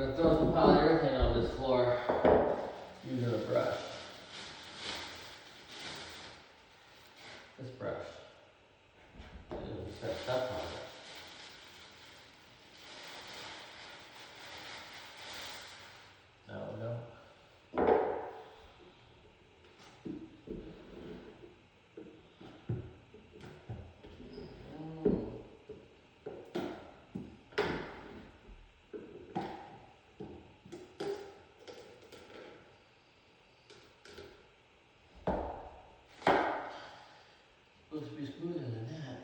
gonna throw some polyurethane on this floor using a brush. This brush. And set stuff on it. No. Supposed to be smoother than that.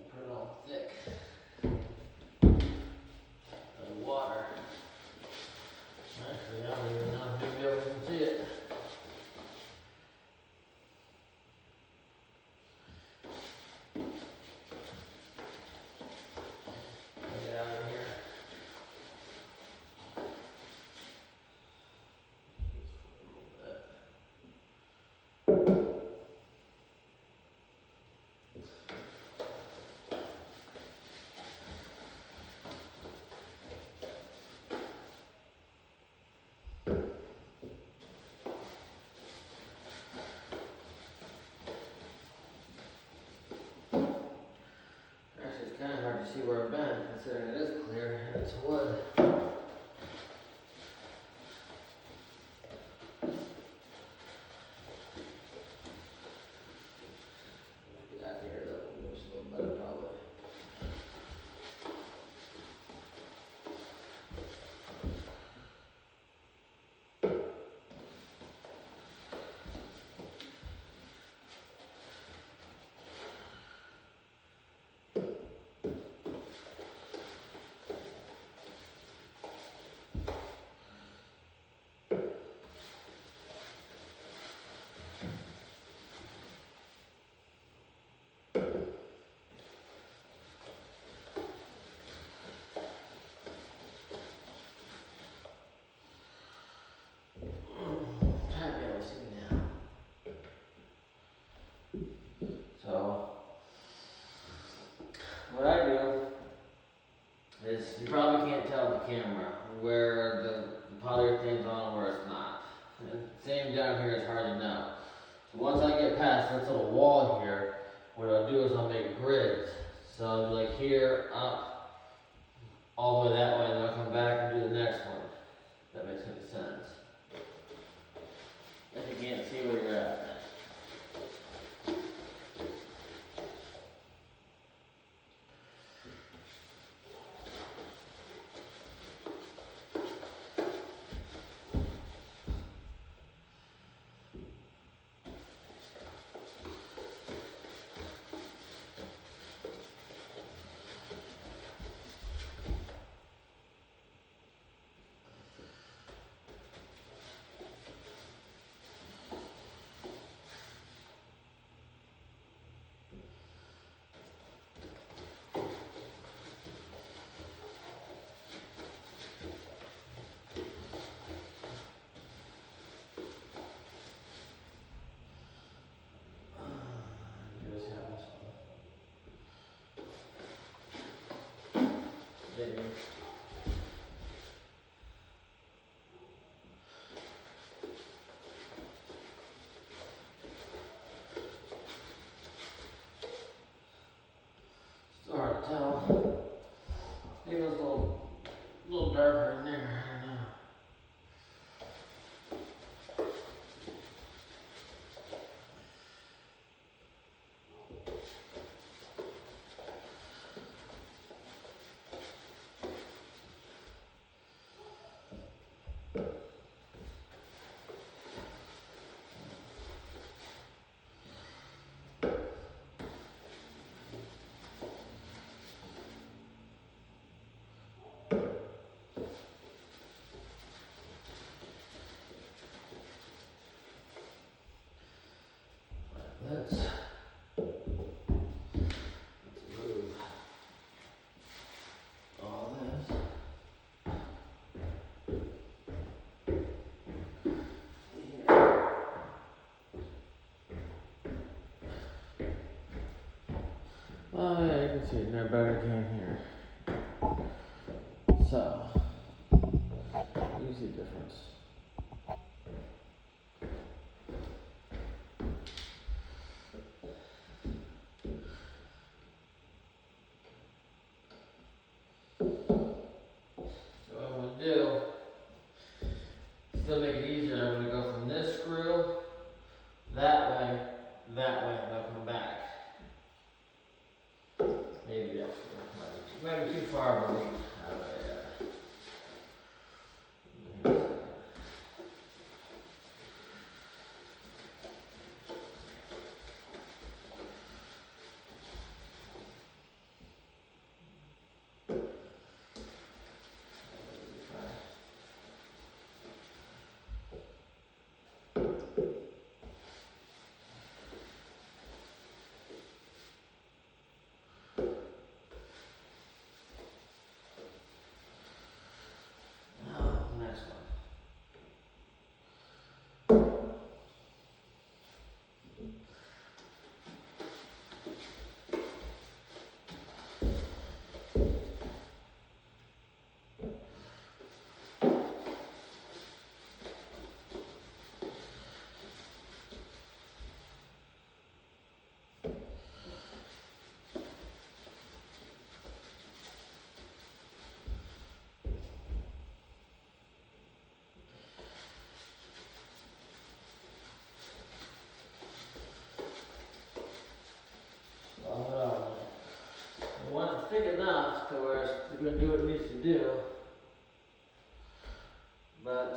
Put it all thick. And water. Actually, I don't even know if you'll be able to see it. Get out of here. Actually, it's kind of hard to see where I've been, considering it is clear and it's wood. Get out here, that will be a little better probably. So, what I do is, you probably can't tell the camera where the polyurethane's on and where it's not. And same down here, it's hard to know. So once I get past this little wall here, what I'll do is I'll make grids. So like here, up, all the way that way, and then I'll come back and do the next one. If that makes any sense. If you can't see where you're at. Oh yeah, you can see it in there better can here. So, you see the difference. So what I'm going to do, still make it easier, I'm going to go from this screw, that way, and I'll come back. Maybe that screw might be too far of a reach. Next one. I want it thick enough to where it's going to do what it needs to do, but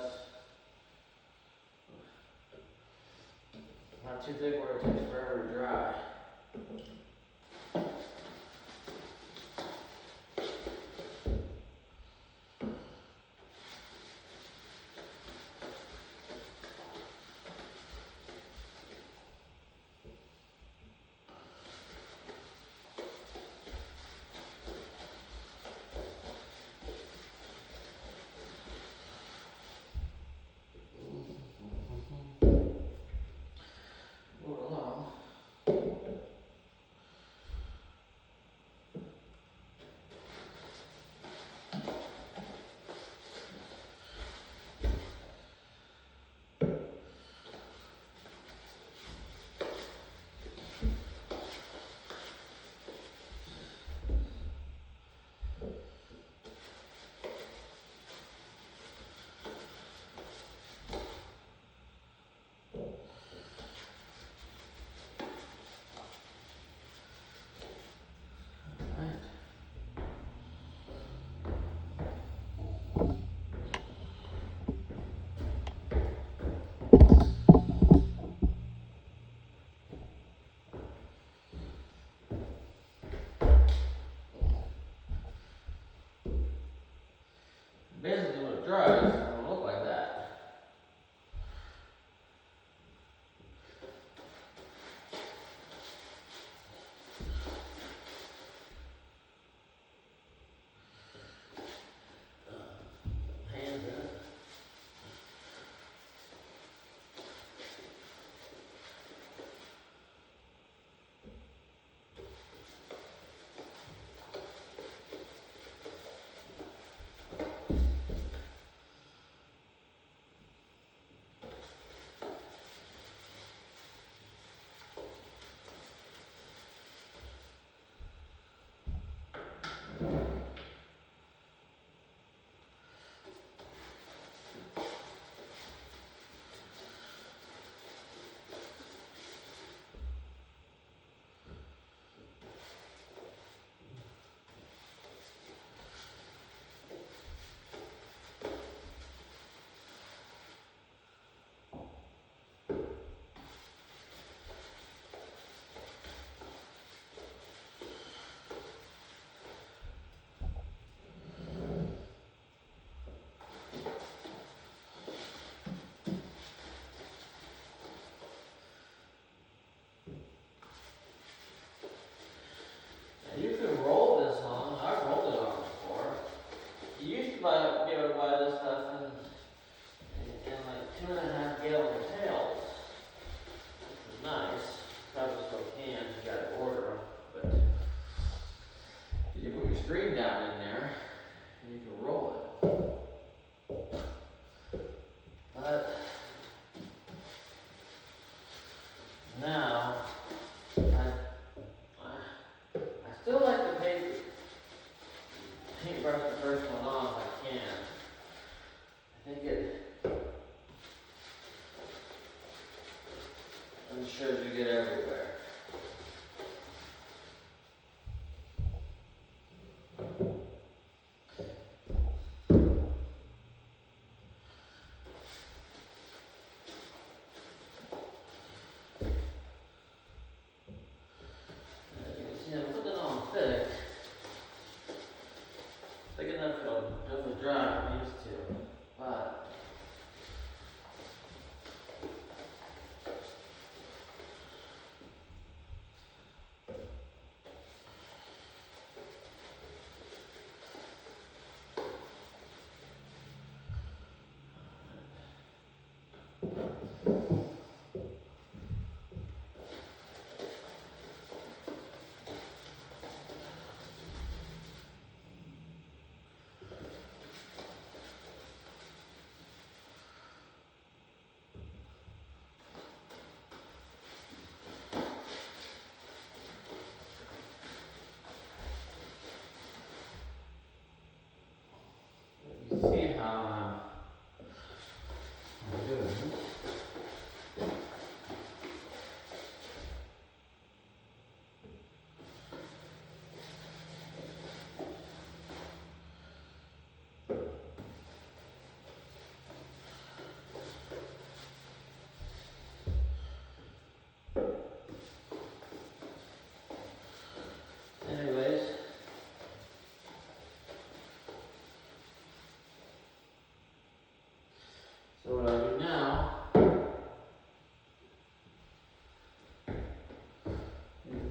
not too thick where it takes forever to dry. Move along.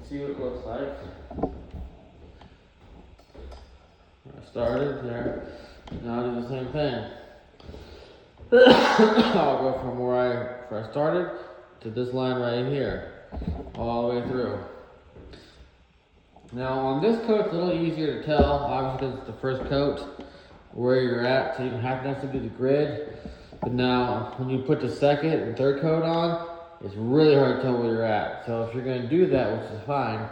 see what it looks like. I started there. Now I'll do the same thing. I'll go from where I first started to this line right here, all the way through. Now on this coat, it's a little easier to tell, obviously because it's the first coat, where you're at, so you don't have to necessarily do the grid. But now, when you put the second and third coat on, it's really hard to tell where you're at. So if you're going to do that, which is fine,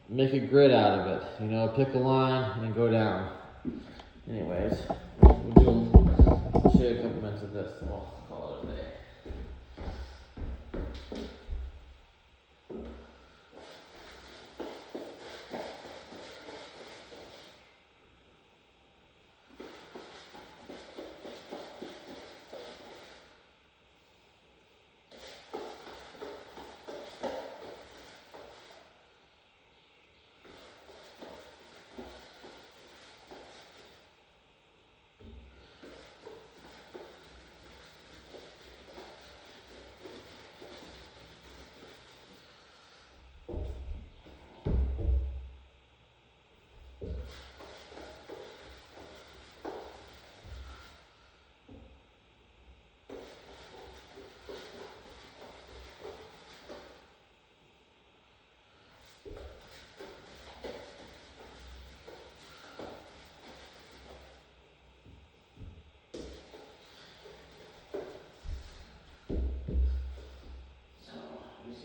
make a grid out of it. You know, pick a line and go down. Anyways, I'll show you a couple minutes of this, and we'll call it a day.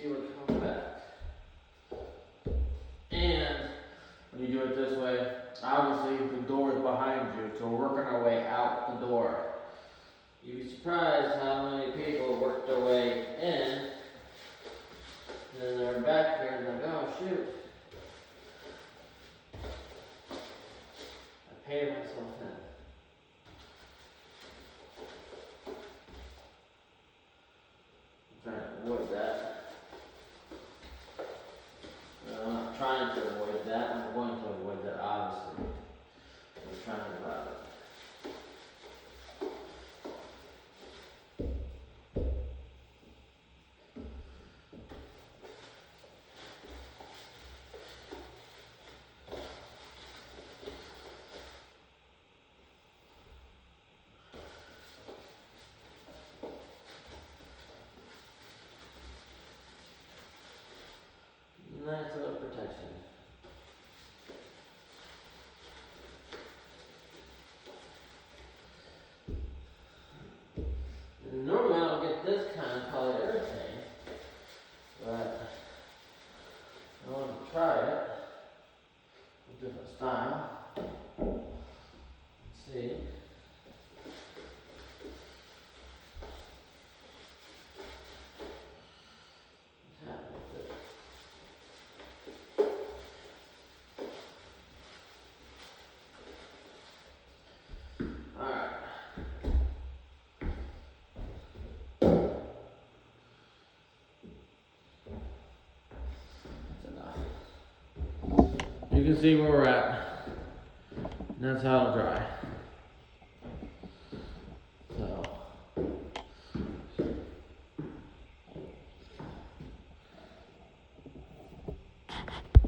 See what comes back. And when you do it this way, obviously the door is behind you, so we're working our way out the door. You'd be surprised how many people work their way in, and then they're back here and they're like, oh shoot, I paid myself in. I'm trying to avoid that. I'm not trying to avoid that, I'm going to avoid that, obviously. I'm trying about it. Nice little protection. Normally I don't get this kind of polyurethane, but I want to try it. A different style. Let's see. What's happening with it? Alright. That's enough. You can see where we're at. And that's how it'll dry.